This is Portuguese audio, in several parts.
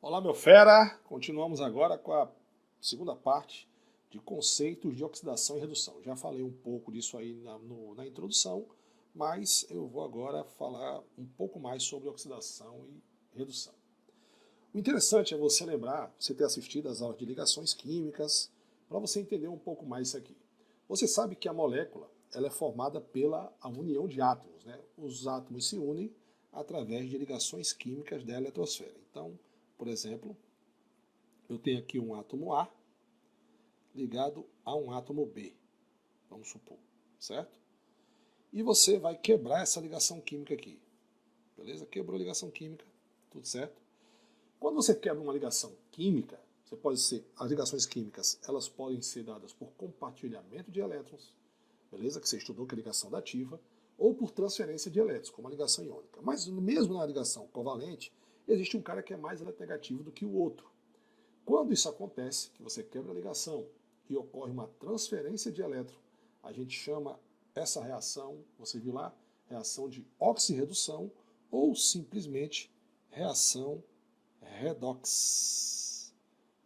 Olá, meu fera! Continuamos agora com a segunda parte de conceitos de oxidação e redução. Já falei um pouco disso aí na introdução, mas eu vou agora falar um pouco mais sobre oxidação e redução. O interessante é você lembrar, você ter assistido às aulas de ligações químicas, para você entender um pouco mais isso aqui. Você sabe que a molécula ela é formada pela união de átomos, né? Os átomos se unem através de ligações químicas da eletrosfera. Então, por exemplo, eu tenho aqui um átomo A ligado a um átomo B, vamos supor, certo? E você vai quebrar essa ligação química aqui, beleza? Quebrou a ligação química, tudo certo? Quando você quebra uma ligação química, as ligações químicas, elas podem ser dadas por compartilhamento de elétrons, beleza? Que você estudou que é ligação dativa, ou por transferência de elétrons, como a ligação iônica. Mas mesmo na ligação covalente, existe um cara que é mais eletronegativo do que o outro. Quando isso acontece, que você quebra a ligação e ocorre uma transferência de elétron, a gente chama essa reação, você viu lá, reação de oxirredução ou simplesmente reação redox,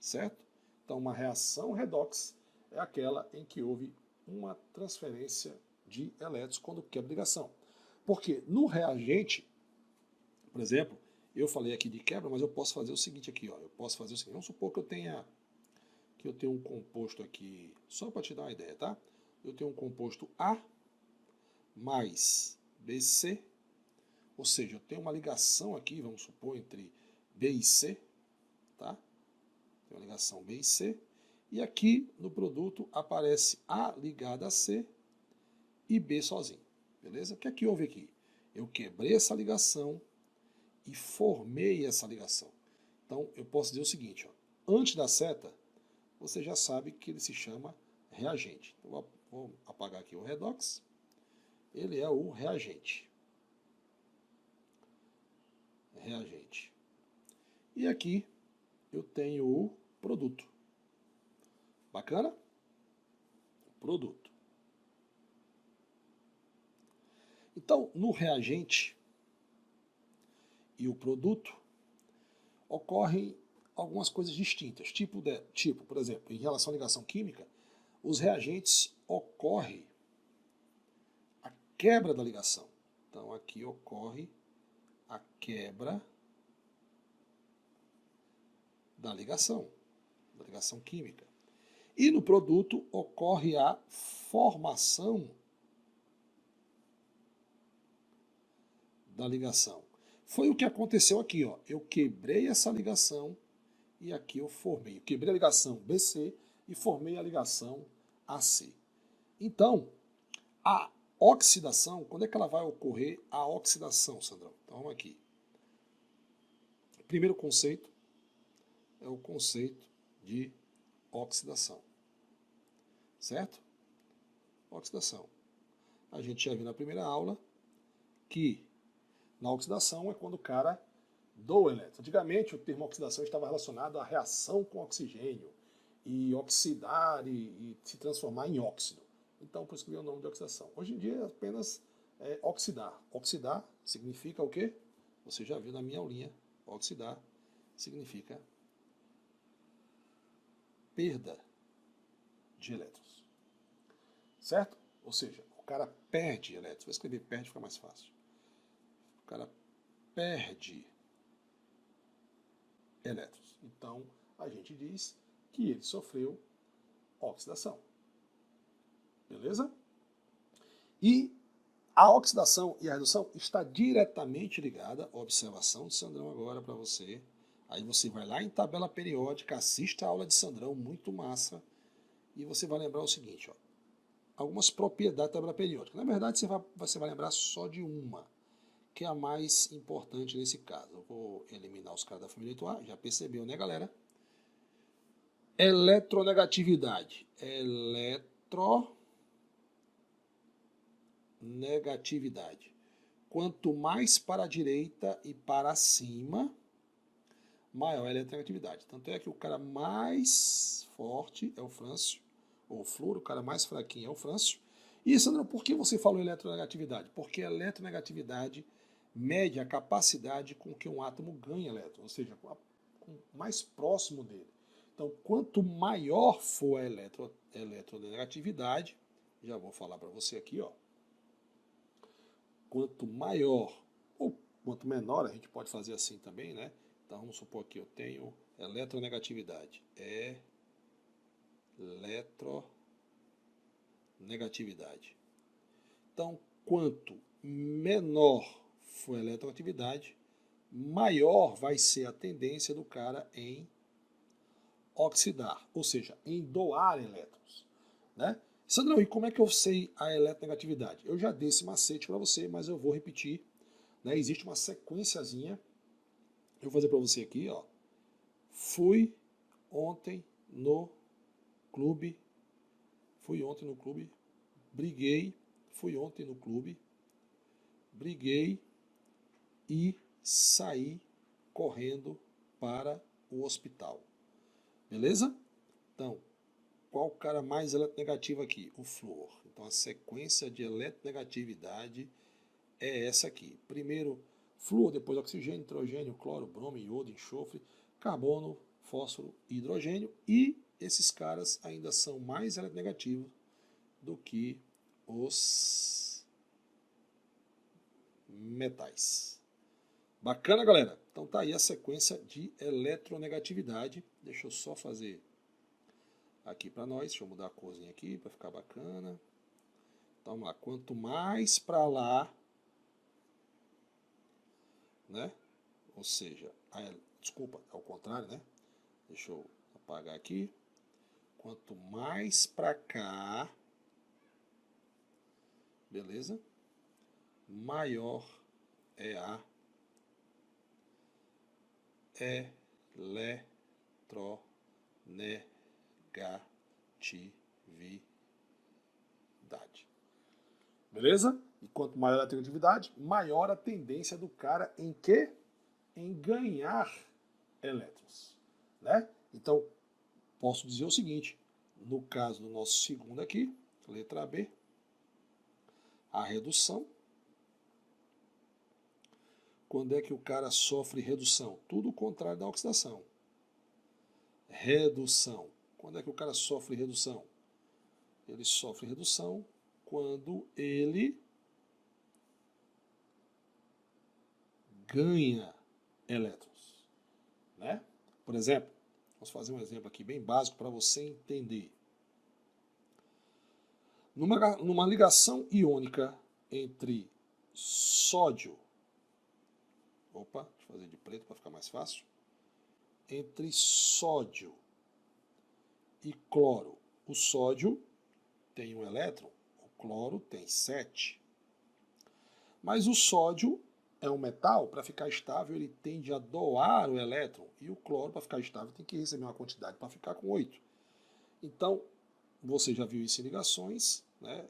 certo? Então uma reação redox é aquela em que houve uma transferência de elétrons quando quebra a ligação. Porque no reagente, por exemplo, eu falei aqui de quebra, mas eu posso fazer o seguinte aqui, ó. Eu posso fazer o seguinte, vamos supor que eu tenho um composto aqui, só para te dar uma ideia, tá? Eu tenho um composto A mais BC, ou seja, eu tenho uma ligação aqui, vamos supor, entre B e C, tá? Tem uma ligação B e C, e aqui no produto aparece A ligada a C e B sozinho, beleza? O que é que houve aqui? Eu quebrei essa ligação e formei essa ligação. Então, eu posso dizer o seguinte, ó, antes da seta, você já sabe que ele se chama reagente. Então, vou apagar aqui o redox, ele é o reagente. Reagente. E aqui eu tenho o produto. Bacana? Produto. Então, no reagente e o produto, ocorrem algumas coisas distintas. Tipo, por exemplo, em relação à ligação química, os reagentes ocorre a quebra da ligação. Então aqui ocorre a quebra da ligação química. E no produto ocorre a formação da ligação. Foi o que aconteceu aqui, ó. Eu quebrei essa ligação e aqui eu formei. Eu quebrei a ligação BC e formei a ligação AC. Então, a oxidação, quando é que ela vai ocorrer a oxidação, Sandrão? Então, vamos aqui. O primeiro conceito é o conceito de oxidação. Certo? Oxidação. A gente já viu na primeira aula que na oxidação é quando o cara doa elétrons. Antigamente o termo oxidação estava relacionado à reação com oxigênio e oxidar e se transformar em óxido. Então por isso que veio o nome de oxidação. Hoje em dia é apenas oxidar. Oxidar significa o quê? Você já viu na minha aulinha. Oxidar significa perda de elétrons. Certo? Ou seja, o cara perde elétrons. Vou escrever perde, fica mais fácil. O cara perde elétrons. Então, a gente diz que ele sofreu oxidação. Beleza? E a oxidação e a redução está diretamente ligada à observação de Sandrão agora para você. Aí você vai lá em tabela periódica, assista a aula de Sandrão, muito massa, e você vai lembrar o seguinte, ó, algumas propriedades da tabela periódica. Na verdade, você vai lembrar só de uma, que é a mais importante nesse caso. Eu vou eliminar os caras da família A, já percebeu, né, galera? Eletronegatividade. Eletronegatividade. Quanto mais para a direita e para cima, maior é a eletronegatividade. Tanto é que o cara mais forte é o frâncio, ou o flúor, o cara mais fraquinho é o frâncio. E, Sandro, por que você falou eletronegatividade? Porque a eletronegatividade mede a capacidade com que um átomo ganha elétron, ou seja, mais próximo dele. Então, quanto maior for a eletronegatividade, já vou falar para você aqui, ó, quanto maior ou quanto menor, a gente pode fazer assim também, né? Então, vamos supor que eu tenho eletronegatividade. Eletronegatividade. Então, quanto menor for a eletronegatividade, maior vai ser a tendência do cara em oxidar, ou seja, em doar elétrons, né? Sandrão, e como é que eu sei a eletronegatividade? Eu já dei esse macete para você, mas eu vou repetir, né? Existe uma sequenciazinha. Eu vou fazer para você aqui, ó. Fui ontem no clube, briguei, fui ontem no clube, briguei e saí correndo para o hospital. Beleza? Então, qual o cara mais eletronegativo aqui? O flúor. Então, a sequência de eletronegatividade é essa aqui. Primeiro flúor, depois oxigênio, nitrogênio, cloro, bromo, iodo, enxofre, carbono, fósforo e hidrogênio. E esses caras ainda são mais eletronegativos do que os metais. Bacana, galera? Então tá aí a sequência de eletronegatividade. Deixa eu só fazer aqui para nós. Deixa eu mudar a corzinha aqui para ficar bacana. Então vamos lá. Quanto mais para lá, né? Ou seja, desculpa, é o contrário, né? Deixa eu apagar aqui. Quanto mais para cá, beleza? Maior é a eletronegatividade. Beleza? E quanto maior a eletronegatividade, maior a tendência do cara em quê? Em ganhar elétrons, né? Então, posso dizer o seguinte, no caso do nosso segundo aqui, letra B, a redução. Quando é que o cara sofre redução? Tudo o contrário da oxidação. Redução. Quando é que o cara sofre redução? Ele sofre redução quando ele ganha elétrons, né? Por exemplo, vamos fazer um exemplo aqui bem básico para você entender. Numa ligação iônica entre sódio, deixa eu fazer de preto para ficar mais fácil, entre sódio e cloro. O sódio tem um elétron, o cloro tem 7. Mas o sódio é um metal, para ficar estável ele tende a doar o elétron, e o cloro, para ficar estável, tem que receber uma quantidade para ficar com 8. Então, você já viu isso em ligações, né?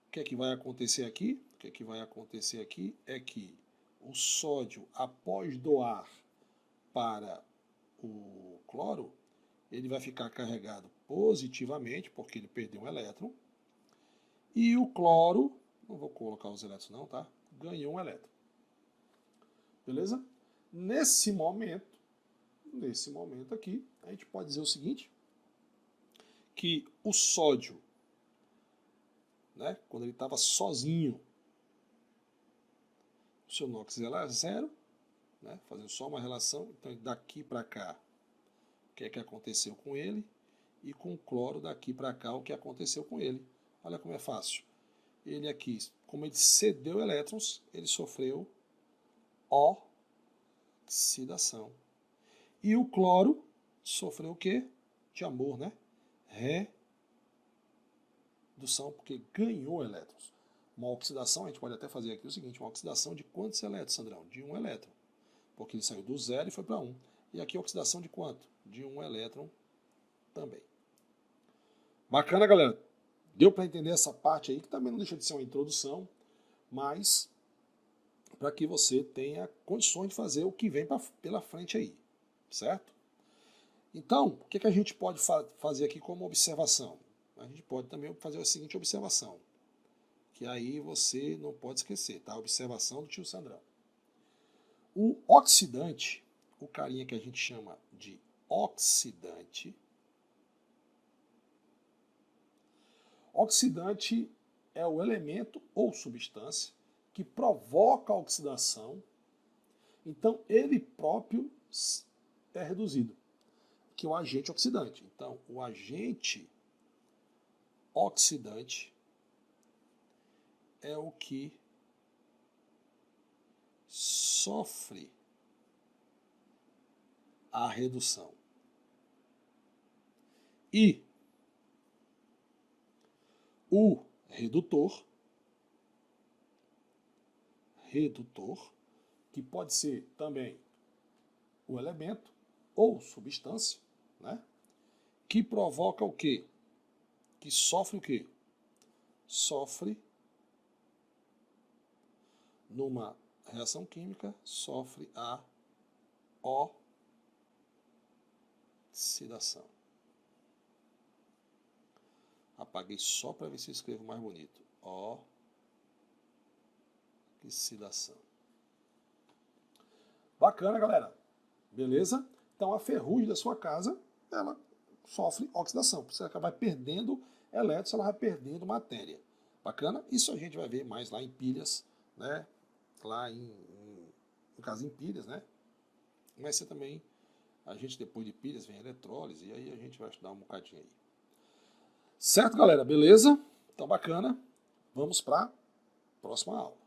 O que é que vai acontecer aqui? O que é que vai acontecer aqui é que o sódio, após doar para o cloro, ele vai ficar carregado positivamente, porque ele perdeu um elétron, e o cloro, não vou colocar os elétrons não, tá? Ganhou um elétron. Beleza? Nesse momento aqui, a gente pode dizer o seguinte, que o sódio, né, quando ele estava sozinho, o seu NOx era 0, né, fazendo só uma relação, então daqui para cá, o que é que aconteceu com ele, e com o cloro daqui para cá, o que aconteceu com ele. Olha como é fácil. Ele aqui, como ele cedeu elétrons, ele sofreu oxidação. E o cloro sofreu o quê? De amor, né? Redução, porque ganhou elétrons. Uma oxidação, a gente pode até fazer aqui o seguinte, uma oxidação de quantos elétrons, Sandrão? De 1 elétron. Porque ele saiu do 0 e foi para 1. E aqui a oxidação de quanto? De 1 elétron também. Bacana, galera? Deu para entender essa parte aí, que também não deixa de ser uma introdução, mas para que você tenha condições de fazer o que vem pela frente aí, certo? Então, o que a gente pode fazer aqui como observação? A gente pode também fazer a seguinte observação, que aí você não pode esquecer, tá? A observação do tio Sandrão. O oxidante, o carinha que a gente chama de oxidante. Oxidante é o elemento ou substância que provoca a oxidação, então ele próprio é reduzido, que é o agente oxidante. Então, o agente oxidante é o que sofre a redução. E o redutor, que pode ser também o elemento ou substância, né? Que provoca o quê? Que sofre o quê? Sofre, numa reação química, sofre a oxidação. Apaguei só para ver se eu escrevo mais bonito. Oxidação. Bacana, galera. Beleza? Então a ferrugem da sua casa, ela sofre oxidação. Você vai perdendo elétrons, ela vai perdendo matéria. Bacana? Isso a gente vai ver mais lá em pilhas, né? Lá no caso em pilhas, né? Mas você também, a gente depois de pilhas vem eletrólise, e aí a gente vai estudar um bocadinho aí. Certo, galera? Beleza? Então bacana. Vamos para a próxima aula.